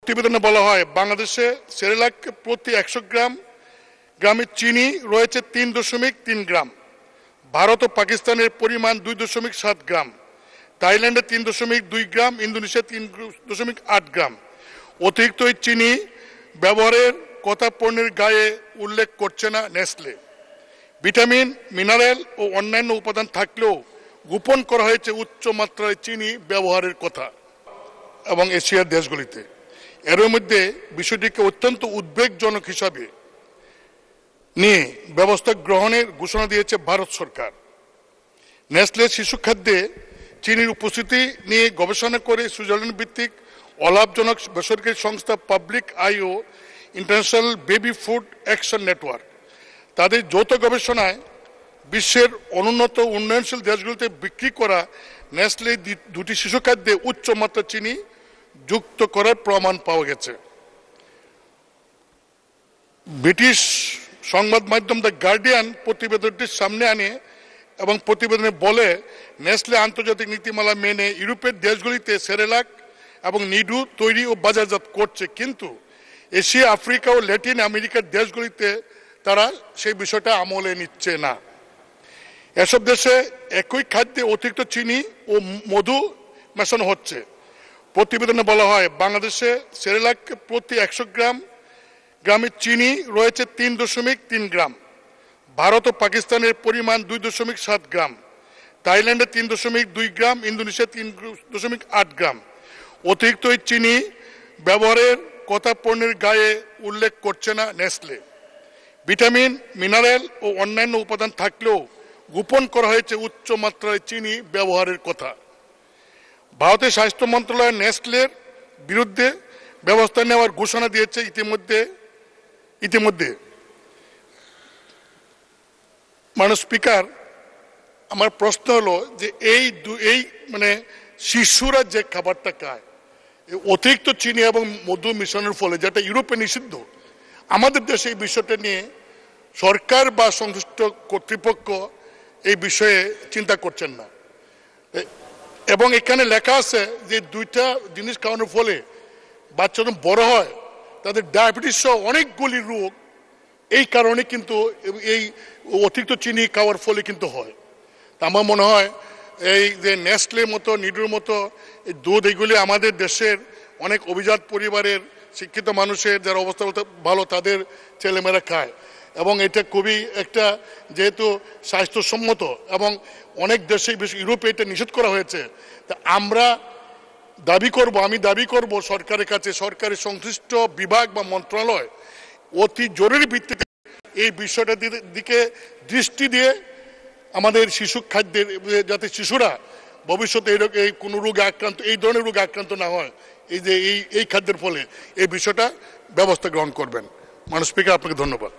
প্রতিবেদনে বলা হয় বাংলাদেশে সেরেলাকে প্রতি 100 গ্রামে চিনি রয়েছে 3.3 গ্রাম, ভারত ও পাকিস্তানের পরিমাণ 2.7 গ্রাম, থাইল্যান্ডে 3.2 গ্রাম, ইন্দোনেশিয়া 3.8 গ্রাম। অতিরিক্ত এই চিনি ব্যবহারের কথা পণ্যের গায়ে উল্লেখ করছে না নেসলে। ভিটামিন, মিনারেল ও অন্যান্য উপাদান থাকলেও গোপন করা হয়েছে উচ্চ মাত্রায় চিনি ব্যবহারের কথা এবং এশিয়ার দেশগুলিতে। এর মধ্যে বিষয়টিকে অত্যন্ত উদ্বেগজনক হিসাবে নিয়ে ব্যবস্থা গ্রহণের ঘোষণা দিয়েছে ভারত সরকার। নেসলে শিশু খাদ্যে চিনির উপস্থিতি নিয়ে গবেষণা করে সুইজারল্যান্ড ভিত্তিক অলাভজনক বেসরকারি সংস্থা পাবলিক আই ও International Baby Food Action Network তাদের যৌথ গবেষণায় বিশ্বের অনুন্নত উন্নয়নশীল দেশগুলিতে বিক্রি করা নেসলে দুটি শিশু খাদ্যে উচ্চ মাত্রা চিনি যুক্ত করার প্রমাণ পাওয়া গেছে। ব্রিটিশ সংবাদ মাধ্যম দ্য গার্ডিয়ান প্রতিবেদনটির সামনে আনে এবং প্রতিবেদনে বলে নেসলে আন্তর্জাতিক নীতিমালা মেনে ইউরোপের দেশগুলিতে সেরেলাক এবং নিডু তৈরি ও বাজারজাত করছে, কিন্তু এশিয়া, আফ্রিকা ও ল্যাটিন আমেরিকার দেশগুলিতে তারা সেই বিষয়টা আমলে নিচ্ছে না। এসব দেশে একই খাদ্যে অতিরিক্ত চিনি ও মধু মেশানো হচ্ছে। প্রতিবেদনে বলা হয় বাংলাদেশে সেরেলাকে প্রতি 100 গ্রামে চিনি রয়েছে 3.3 গ্রাম, ভারত ও পাকিস্তানের পরিমাণ 2.7 গ্রাম, থাইল্যান্ডে 3.2 গ্রাম, ইন্দোনেশিয়া 3.8 গ্রাম। অতিরিক্ত এই চিনি ব্যবহারের কথা পণ্যের গায়ে উল্লেখ করছে না নেসলে। ভিটামিন, মিনারেল ও অন্যান্য উপাদান থাকলেও গোপন করা হয়েছে উচ্চ মাত্রায় চিনি ব্যবহারের কথা। ভারতের স্বাস্থ্য মন্ত্রণালয় নেসলের বিরুদ্ধে ব্যবস্থা নেওয়ার ঘোষণা দিয়েছে ইতিমধ্যে। মাননীয় স্পিকার, আমার প্রশ্ন হলো যে এই মানে শিশুরা যে খাবারটা খায় অতিরিক্ত চিনি এবং মধু মিশ্রণের ফলে, যেটা ইউরোপে নিষিদ্ধ, আমাদের দেশে এই বিষয়টা নিয়ে সরকার বা সংশ্লিষ্ট কর্তৃপক্ষ এই বিষয়ে চিন্তা করছেন না। এবং এখানে লেখা আছে যে দুইটা জিনিস খাওয়ানোর ফলে বাচ্চা যখন বড় হয় তাদের ডায়াবেটিস সহ অনেকগুলি রোগ এই কারণে কিন্তু এই অতিরিক্ত চিনি খাওয়ার ফলে কিন্তু হয়। আমার মনে হয় এই যে নেসলের মতো, নিডুর মতো দুধ, এইগুলি আমাদের দেশের অনেক অভিজাত পরিবারের শিক্ষিত মানুষের যারা অবস্থা ভালো তাদের ছেলেমেয়েরা খায় এবং এটা খুবই একটা যেহেতু স্বাস্থ্যসম্মত এবং অনেক দেশে ইউরোপে এটা নিষেধ করা হয়েছে। তা আমি দাবি করব সরকারের কাছে, সরকারের সংশ্লিষ্ট বিভাগ বা মন্ত্রণালয় অতি জরুরি ভিত্তিতে এই বিষয়টার দিকে দৃষ্টি দিয়ে আমাদের শিশু খাদ্যের, যাতে শিশুরা ভবিষ্যতে এই কোনো রোগে আক্রান্ত, এই ধরনের রোগে আক্রান্ত না হয়, এই যে এই খাদ্যের ফলে এই বিষয়টা ব্যবস্থা গ্রহণ করবেন। মাননীয় স্পিকার, আপনাকে ধন্যবাদ।